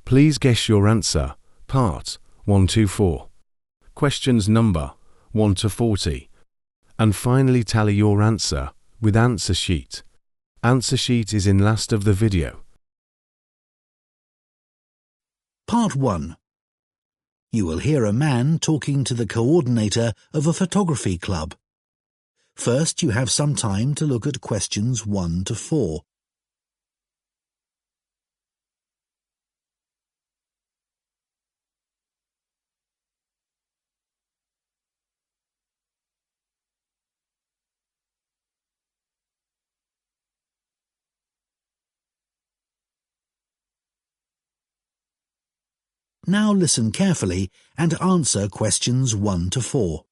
Please guess your answer. Part 1 to 4. Questions number 1 to 40. And finally tally your answer with answer sheet. Answer sheet is in last of the video. Part 1. You will hear a man talking to the coordinator of a photography club. First, you have some time to look at questions 1 to 4. Now listen carefully and answer questions 1 to 4.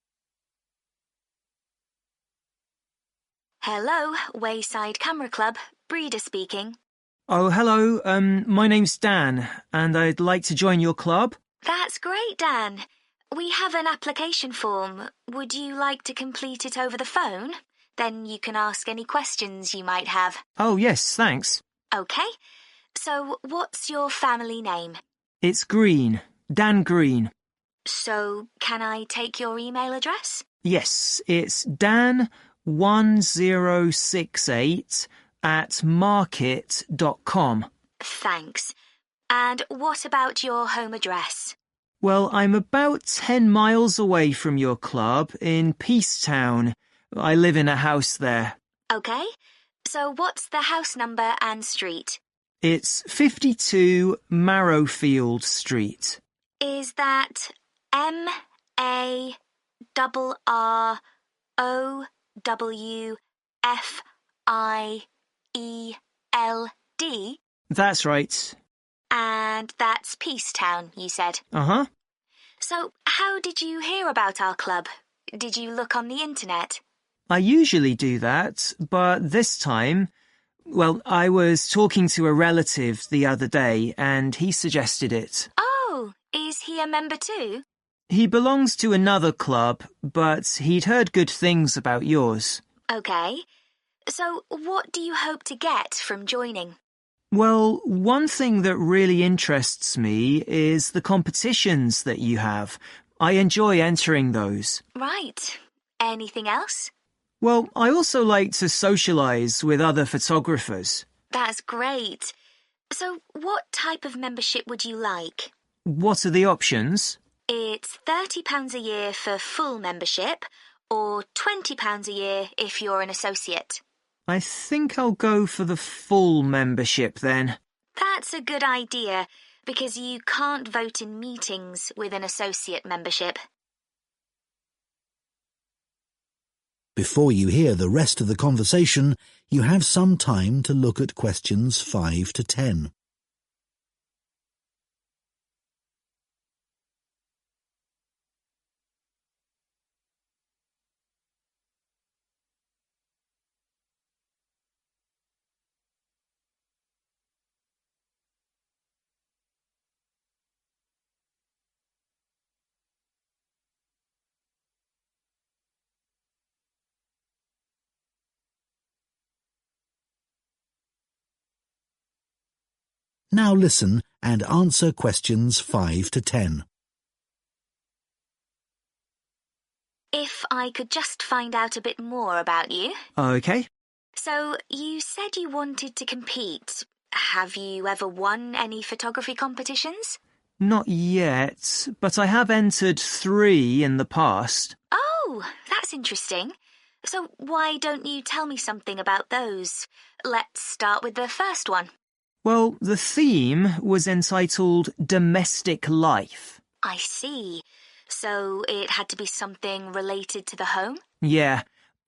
Hello, Wayside Camera Club. Breeder speaking. Oh, hello. My name's Dan, and I'd like to join your club. That's great, Dan. We have an application form. Would you like to complete it over the phone? Then you can ask any questions you might have. Oh, yes, thanks. OK. So, what's your family name? It's Green. Dan Green. So, can I take your email address? Yes, it's dan1068@market.com. Thanks. And what about your home address? Well, I'm about 10 miles away from your club in Peacetown. I live in a house there. OK. So, what's the house number and street? It's 52 Marrowfield Street. Is that MARROWFIELD? That's right. And that's Peacetown, you said? Uh-huh. So, how did you hear about our club? Did you look on the internet? I usually do that, but this time, well, I was talking to a relative the other day and he suggested it. Oh, is he a member too? He belongs to another club, but he'd heard good things about yours. OK. So, what do you hope to get from joining? Well, one thing that really interests me is the competitions that you have. I enjoy entering those. Right. Anything else? Well, I also like to socialise with other photographers. That's great. So, what type of membership would you like? What are the options? It's £30 a year for full membership, or £20 a year if you're an associate. I think I'll go for the full membership then. That's a good idea, because you can't vote in meetings with an associate membership. Before you hear the rest of the conversation, you have some time to look at questions 5 to 10. Now listen and answer questions 5 to 10. If I could just find out a bit more about you. OK. So, you said you wanted to compete. Have you ever won any photography competitions? Not yet, but I have entered 3 in the past. Oh, that's interesting. So, why don't you tell me something about those? Let's start with the first one. Well, the theme was entitled Domestic Life. I see. So it had to be something related to the home? Yeah.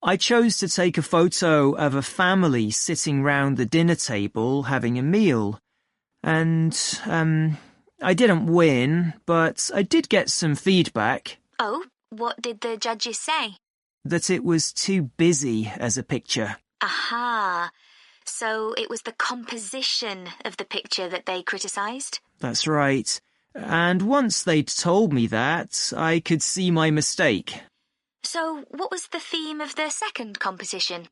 I chose to take a photo of a family sitting round the dinner table having a meal. And, I didn't win, but I did get some feedback. Oh, what did the judges say? That it was too busy as a picture. Aha. So it was the composition of the picture that they criticised? That's right. And once they'd told me that, I could see my mistake. So what was the theme of the second composition?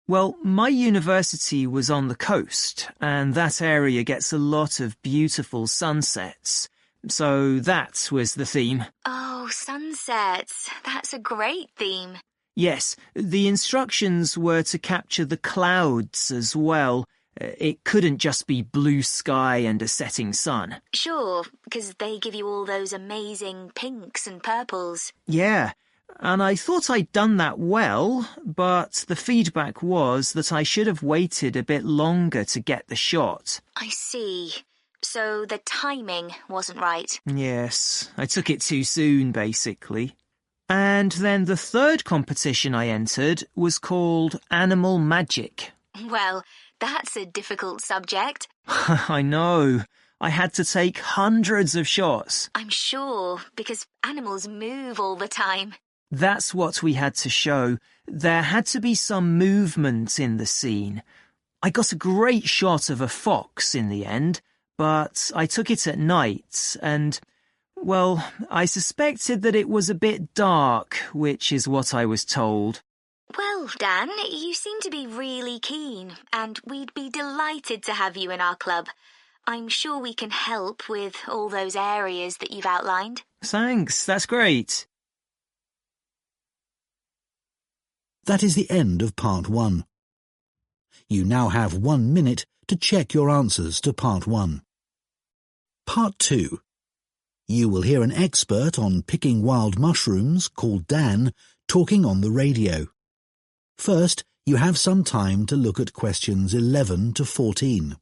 Well, my university was on the coast, and that area gets a lot of beautiful sunsets. So that was the theme. Oh, sunsets. That's a great theme. Yes, the instructions were to capture the clouds as well. It couldn't just be blue sky and a setting sun. Sure, because they give you all those amazing pinks and purples. Yeah, and I thought I'd done that well, but the feedback was that I should have waited a bit longer to get the shot. I see. So the timing wasn't right. Yes, I took it too soon, basically. And then the third competition I entered was called Animal Magic. Well, that's a difficult subject. I know. I had to take hundreds of shots. I'm sure, because animals move all the time. That's what we had to show. There had to be some movement in the scene. I got a great shot of a fox in the end, but I took it at night and, well, I suspected that it was a bit dark, which is what I was told. Well, Dan, you seem to be really keen, and we'd be delighted to have you in our club. I'm sure we can help with all those areas that you've outlined. Thanks, that's great. That is the end of part 1. You now have 1 minute to check your answers to part 1. Part 2. You will hear an expert on picking wild mushrooms called Dan talking on the radio. First, you have some time to look at questions 11 to 14.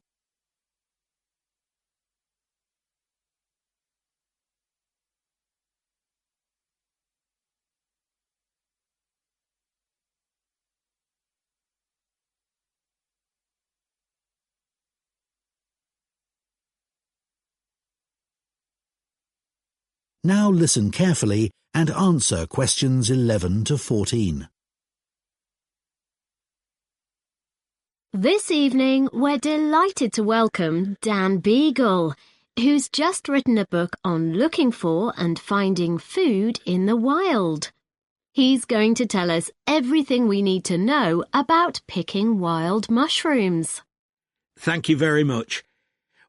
Now listen carefully and answer questions 11 to 14. This evening, we're delighted to welcome Dan Beagle, who's just written a book on looking for and finding food in the wild. He's going to tell us everything we need to know about picking wild mushrooms. Thank you very much.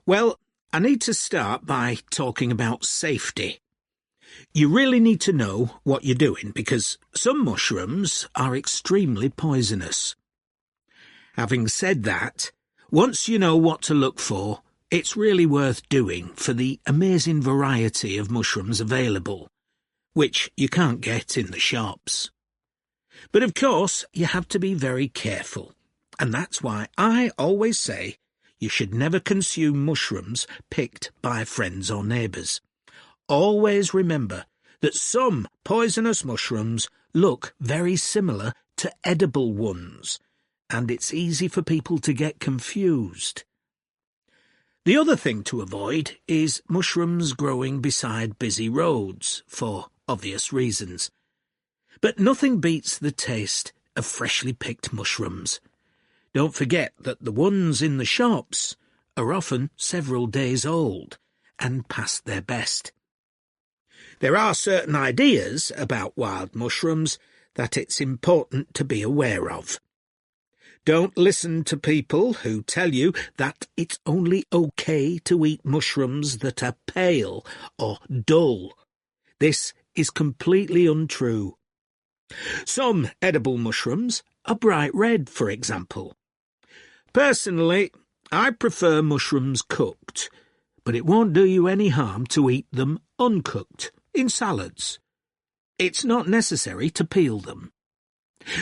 Well, I need to start by talking about safety. You really need to know what you're doing because some mushrooms are extremely poisonous. Having said that, once you know what to look for, it's really worth doing for the amazing variety of mushrooms available, which you can't get in the shops. But of course, you have to be very careful, and that's why I always say you should never consume mushrooms picked by friends or neighbours. Always remember that some poisonous mushrooms look very similar to edible ones, and it's easy for people to get confused. The other thing to avoid is mushrooms growing beside busy roads, for obvious reasons. But nothing beats the taste of freshly picked mushrooms. Don't forget that the ones in the shops are often several days old and past their best. There are certain ideas about wild mushrooms that it's important to be aware of. Don't listen to people who tell you that it's only okay to eat mushrooms that are pale or dull. This is completely untrue. Some edible mushrooms are bright red, for example. Personally, I prefer mushrooms cooked, but it won't do you any harm to eat them uncooked in salads. It's not necessary to peel them.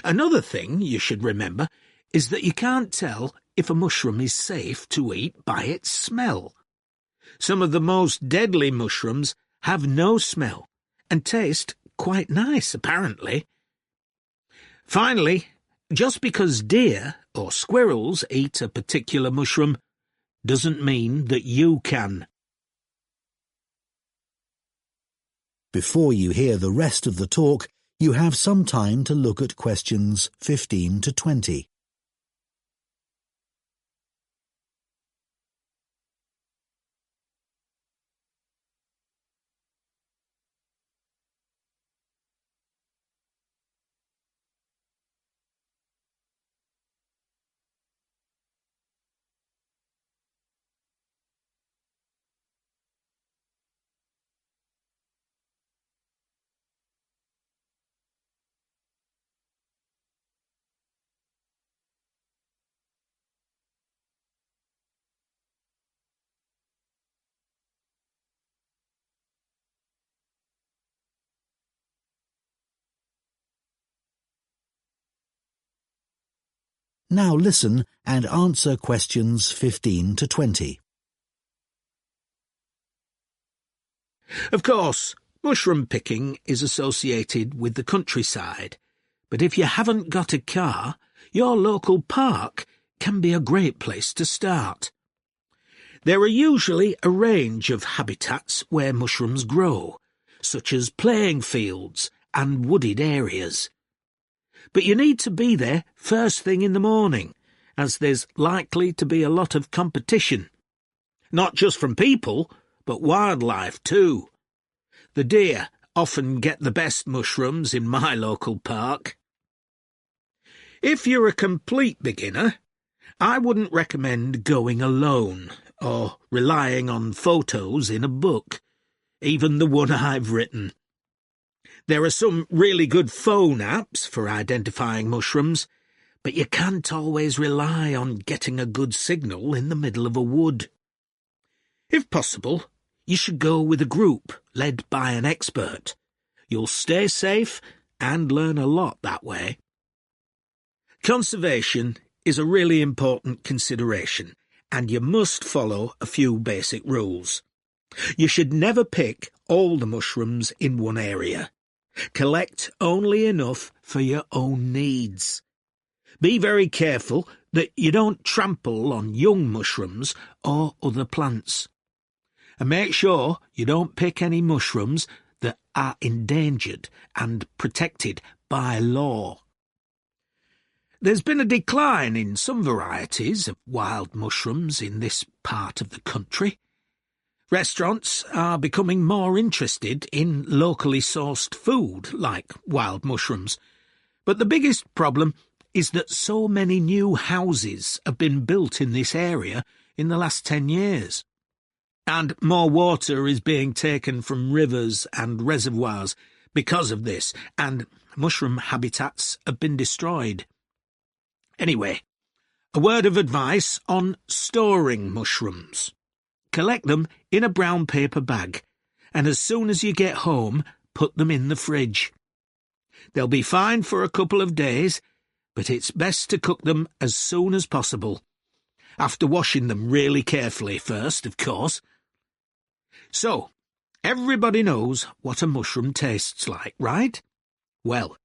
Another thing you should remember is that you can't tell if a mushroom is safe to eat by its smell. Some of the most deadly mushrooms have no smell and taste quite nice, apparently. Finally, just because deer or squirrels eat a particular mushroom doesn't mean that you can. Before you hear the rest of the talk, you have some time to look at questions 15 to 20. Now listen and answer questions 15 to 20. Of course, mushroom picking is associated with the countryside, but if you haven't got a car, your local park can be a great place to start. There are usually a range of habitats where mushrooms grow, such as playing fields and wooded areas. But you need to be there first thing in the morning, as there's likely to be a lot of competition. Not just from people, but wildlife too. The deer often get the best mushrooms in my local park. If you're a complete beginner, I wouldn't recommend going alone or relying on photos in a book, even the one I've written. There are some really good phone apps for identifying mushrooms, but you can't always rely on getting a good signal in the middle of a wood. If possible, you should go with a group led by an expert. You'll stay safe and learn a lot that way. Conservation is a really important consideration, and you must follow a few basic rules. You should never pick all the mushrooms in one area. Collect only enough for your own needs. Be very careful that you don't trample on young mushrooms or other plants. And make sure you don't pick any mushrooms that are endangered and protected by law. There's been a decline in some varieties of wild mushrooms in this part of the country. Restaurants are becoming more interested in locally sourced food like wild mushrooms, but the biggest problem is that so many new houses have been built in this area in the last 10 years. And more water is being taken from rivers and reservoirs because of this, and mushroom habitats have been destroyed. Anyway, a word of advice on storing mushrooms. Collect them in a brown paper bag, and as soon as you get home, put them in the fridge. They'll be fine for a couple of days, but it's best to cook them as soon as possible, after washing them really carefully first, of course. So, everybody knows what a mushroom tastes like, right? Well,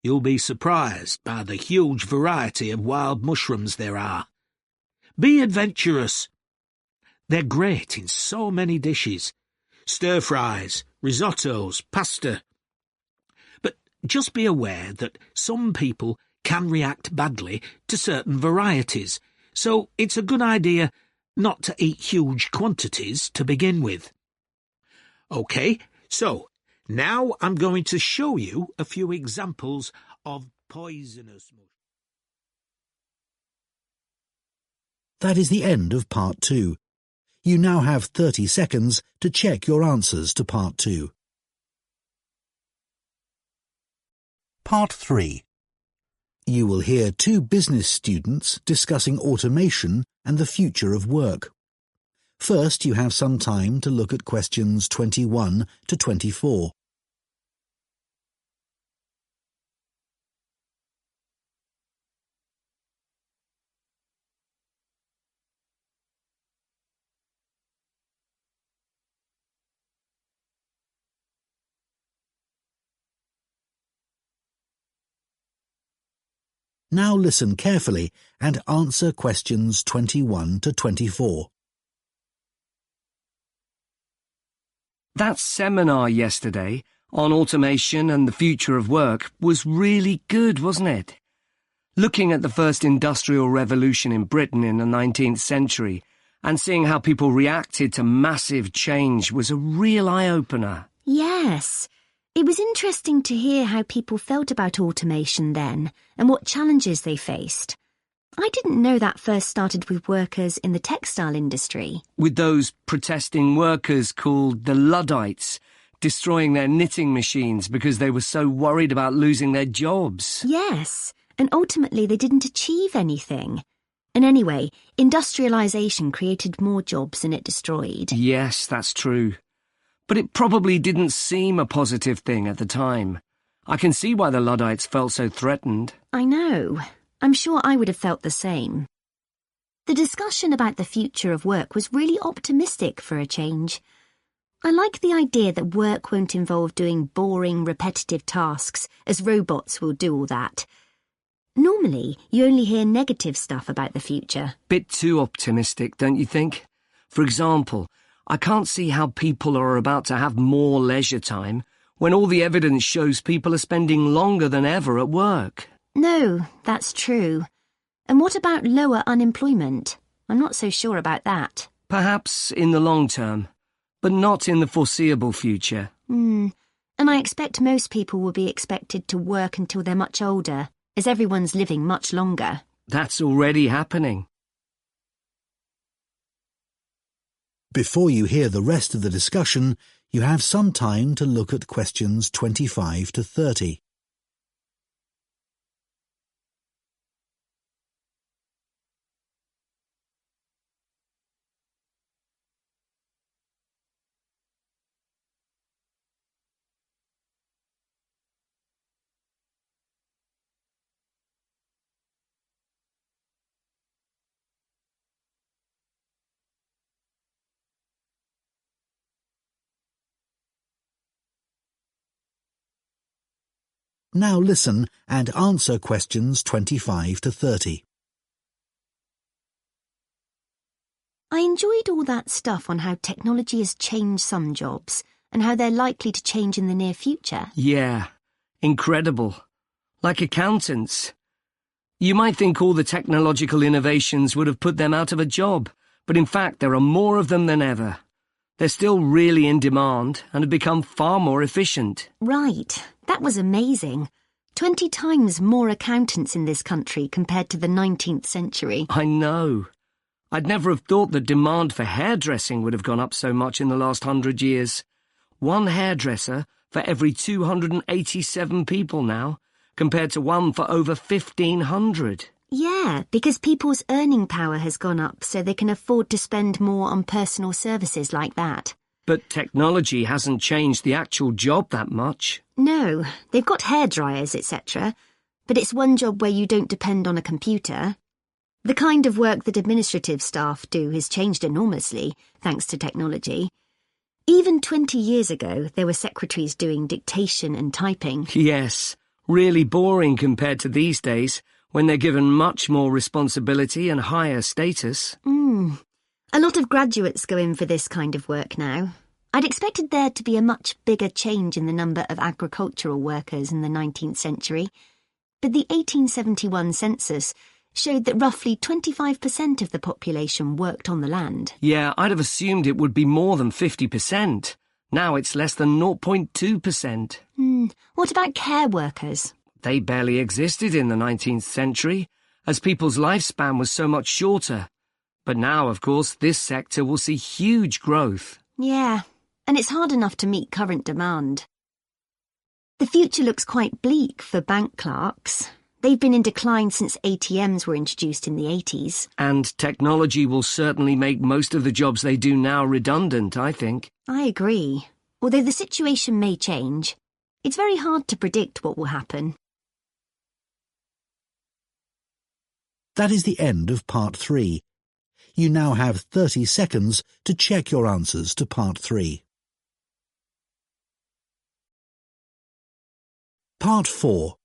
you'll be surprised by the huge variety of wild mushrooms there are. Be adventurous. They're great in so many dishes. Stir-fries, risottos, pasta. But just be aware that some people can react badly to certain varieties, so it's a good idea not to eat huge quantities to begin with. OK, so now I'm going to show you a few examples of poisonous mushrooms. That is the end of Part 2. You now have 30 seconds to check your answers to Part 2. Part 3. You will hear two business students discussing automation and the future of work. First, you have some time to look at questions 21 to 24. Now listen carefully and answer questions 21 to 24. That seminar yesterday on automation and the future of work was really good, wasn't it? Looking at the first industrial revolution in Britain in the 19th century and seeing how people reacted to massive change was a real eye-opener. Yes. It was interesting to hear how people felt about automation then and what challenges they faced. I didn't know that first started with workers in the textile industry. With those protesting workers called the Luddites, destroying their knitting machines because they were so worried about losing their jobs. Yes, and ultimately they didn't achieve anything. And anyway, industrialisation created more jobs than it destroyed. Yes, that's true. But it probably didn't seem a positive thing at the time. I can see why the Luddites felt so threatened. I know. I'm sure I would have felt the same. The discussion about the future of work was really optimistic for a change. I like the idea that work won't involve doing boring, repetitive tasks, as robots will do all that. Normally, you only hear negative stuff about the future. Bit too optimistic, don't you think? For example, I can't see how people are about to have more leisure time when all the evidence shows people are spending longer than ever at work. No, that's true. And what about lower unemployment? I'm not so sure about that. Perhaps in the long term, but not in the foreseeable future. And I expect most people will be expected to work until they're much older, as everyone's living much longer. That's already happening. Before you hear the rest of the discussion, you have some time to look at questions 25 to 30. Now listen and answer questions 25 to 30. I enjoyed all that stuff on how technology has changed some jobs and how they're likely to change in the near future. Yeah, incredible. Like accountants. You might think all the technological innovations would have put them out of a job, but in fact there are more of them than ever. They're still really in demand and have become far more efficient. Right, that was amazing. 20 times more accountants in this country compared to the 19th century. I know. I'd never have thought the demand for hairdressing would have gone up so much in the last 100 years. One hairdresser for every 287 people now, compared to one for over 1,500. Yeah, because people's earning power has gone up so they can afford to spend more on personal services like that. But technology hasn't changed the actual job that much. No, they've got hairdryers, etc. But it's one job where you don't depend on a computer. The kind of work that administrative staff do has changed enormously, thanks to technology. Even 20 years ago, there were secretaries doing dictation and typing. Yes, really boring compared to these days, when they're given much more responsibility and higher status. A lot of graduates go in for this kind of work now. I'd expected there to be a much bigger change in the number of agricultural workers in the 19th century, but the 1871 census showed that roughly 25% of the population worked on the land. Yeah, I'd have assumed it would be more than 50%. Now it's less than 0.2%. What about care workers? They barely existed in the 19th century, as people's lifespan was so much shorter. But now, of course, this sector will see huge growth. Yeah, and it's hard enough to meet current demand. The future looks quite bleak for bank clerks. They've been in decline since ATMs were introduced in the 80s. And technology will certainly make most of the jobs they do now redundant, I think. I agree. Although the situation may change, it's very hard to predict what will happen. That is the end of Part 3. You now have 30 seconds to check your answers to Part 3. Part 4.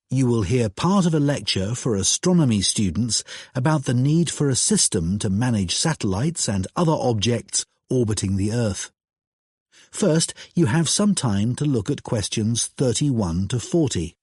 You will hear part of a lecture for astronomy students about the need for a system to manage satellites and other objects orbiting the Earth. First, you have some time to look at questions 31 to 40.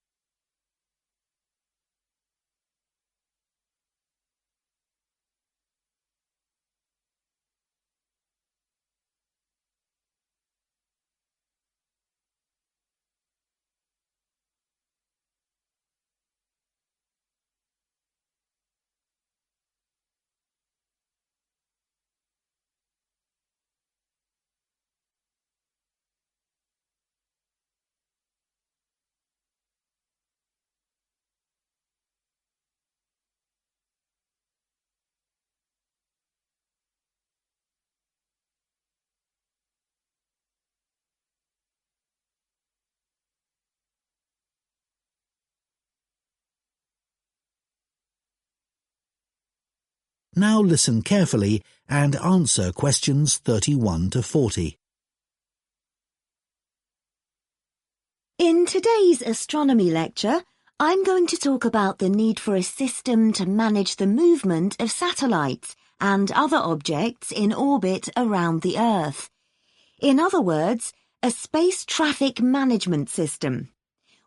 Now listen carefully and answer questions 31 to 40. In today's astronomy lecture, I'm going to talk about the need for a system to manage the movement of satellites and other objects in orbit around the Earth. In other words, a space traffic management system.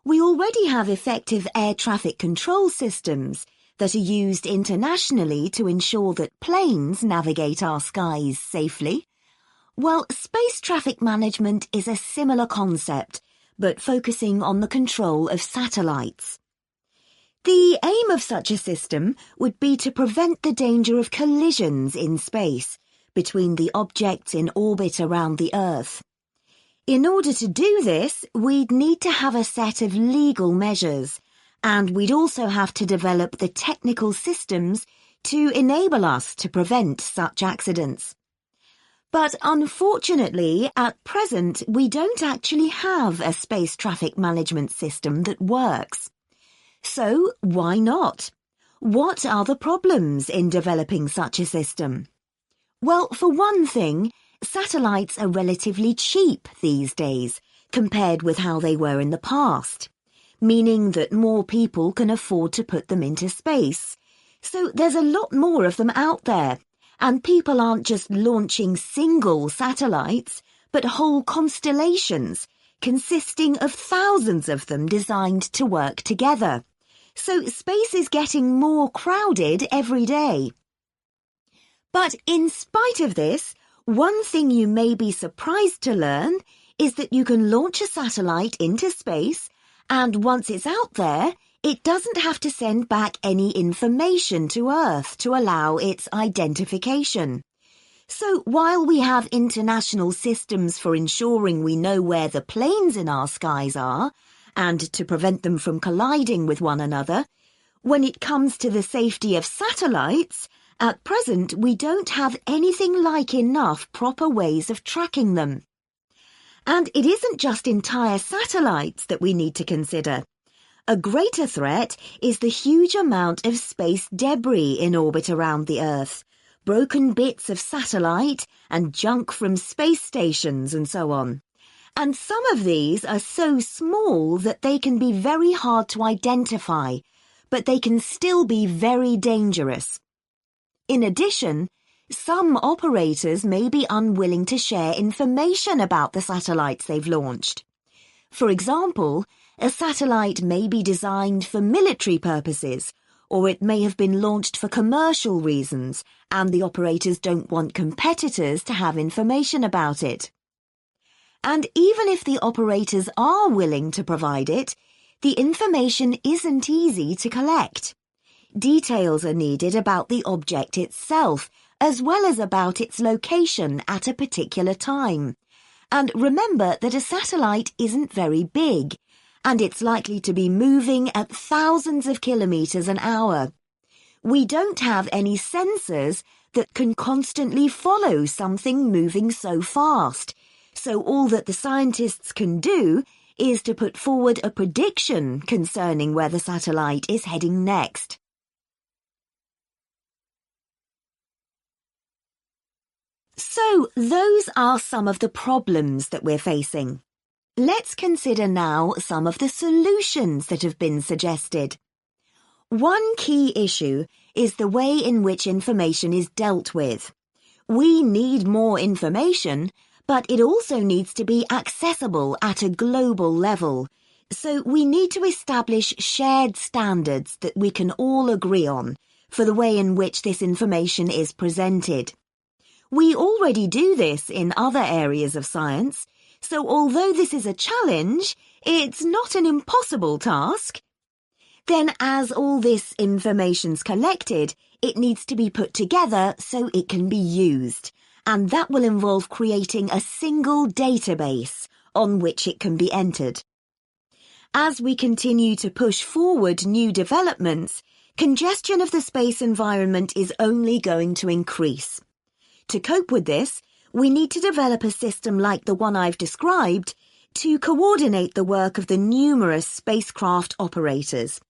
We already have effective air traffic control systems that are used internationally to ensure that planes navigate our skies safely. Well, space traffic management is a similar concept, but focusing on the control of satellites. The aim of such a system would be to prevent the danger of collisions in space between the objects in orbit around the Earth. In order to do this, we'd need to have a set of legal measures, and we'd also have to develop the technical systems to enable us to prevent such accidents. But unfortunately, at present, we don't actually have a space traffic management system that works. So, why not? What are the problems in developing such a system? Well, for one thing, satellites are relatively cheap these days, compared with how they were in the past, meaning that more people can afford to put them into space. So there's a lot more of them out there. And people aren't just launching single satellites, but whole constellations, consisting of thousands of them designed to work together. So space is getting more crowded every day. But in spite of this, one thing you may be surprised to learn is that you can launch a satellite into space, and once it's out there, it doesn't have to send back any information to Earth to allow its identification. So while we have international systems for ensuring we know where the planes in our skies are, and to prevent them from colliding with one another, when it comes to the safety of satellites, at present we don't have anything like enough proper ways of tracking them. And it isn't just entire satellites that we need to consider. A greater threat is the huge amount of space debris in orbit around the Earth, broken bits of satellite and junk from space stations and so on. And some of these are so small that they can be very hard to identify, but they can still be very dangerous. In addition, some operators may be unwilling to share information about the satellites they've launched. For example, a satellite may be designed for military purposes, or it may have been launched for commercial reasons, and the operators don't want competitors to have information about it. And even if the operators are willing to provide it, the information isn't easy to collect. Details are needed about the object itself, as well as about its location at a particular time. And remember that a satellite isn't very big, and it's likely to be moving at thousands of kilometers an hour. We don't have any sensors that can constantly follow something moving so fast, so all that the scientists can do is to put forward a prediction concerning where the satellite is heading next. So those are some of the problems that we're facing. Let's consider now some of the solutions that have been suggested. One key issue is the way in which information is dealt with. We need more information, but it also needs to be accessible at a global level. So we need to establish shared standards that we can all agree on for the way in which this information is presented. We already do this in other areas of science, so although this is a challenge, it's not an impossible task. Then as all this information's collected, it needs to be put together so it can be used, and that will involve creating a single database on which it can be entered. As we continue to push forward new developments, congestion of the space environment is only going to increase. To cope with this, we need to develop a system like the one I've described to coordinate the work of the numerous spacecraft operators.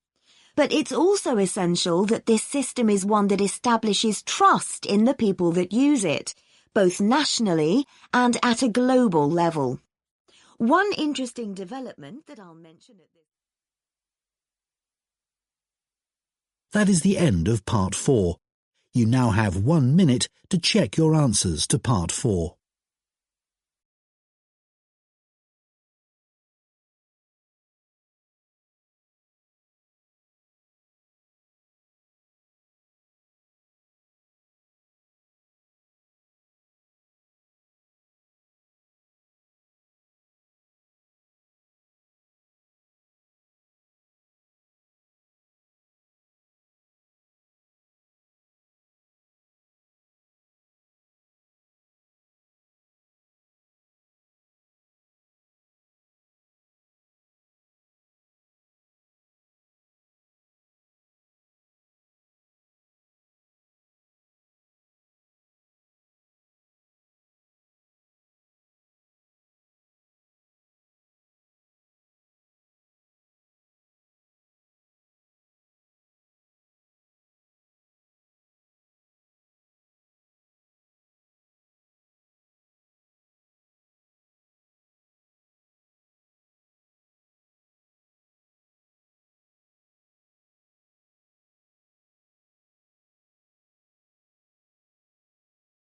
But it's also essential that this system is one that establishes trust in the people that use it, both nationally and at a global level. One interesting development that I'll mention at this... That is the end of Part 4. You now have 1 minute to check your answers to Part 4.